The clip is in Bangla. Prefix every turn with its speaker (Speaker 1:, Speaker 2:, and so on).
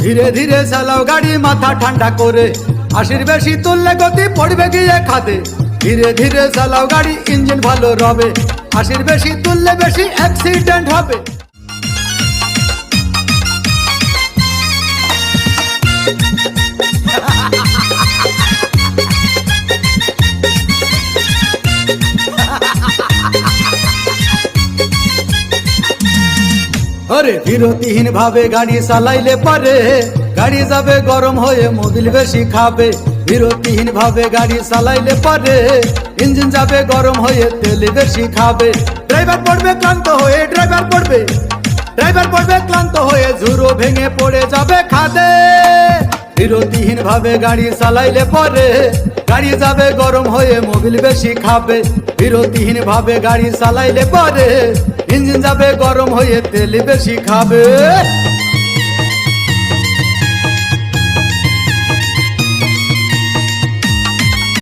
Speaker 1: ধীরে ধীরে চালাও গাড়ি মাথা ঠান্ডা করে, 80 বেশি তুললে গতি পড়বে গিয়ে খাদে। ধীরে ধীরে চালাও গাড়ি ইঞ্জিন ভালো রবে, 80 বেশি তুললে বেশি অ্যাক্সিডেন্ট হবে। আরে বিরতিহীন ভাবে গাড়ি চালাইলে পারে, গাড়ি যাবে গরম হয়ে মোবিল বেশি খাবে। বিরতিহীন ভাবে গাড়ি চালাইলে পারে, ইঞ্জিন যাবে গরম হয়ে তেল বেশি খাবে। ড্রাইভার পড়বে ক্লান্ত হয়ে, ড্রাইভার পড়বে ক্লান্ত হয়ে ঝুরো ভেঙে পড়ে যাবে খাদে। বিরতিহীন ভাবে গাড়ি চালাইলে পরে, গাড়ি যাবে গরম হয়ে মোবিল বেশি খাবে। বিরতিহীন ভাবে গাড়ি চালাইলে পরে, ইঞ্জিন যাবে গরম হয়ে তেল বেশি খাবে।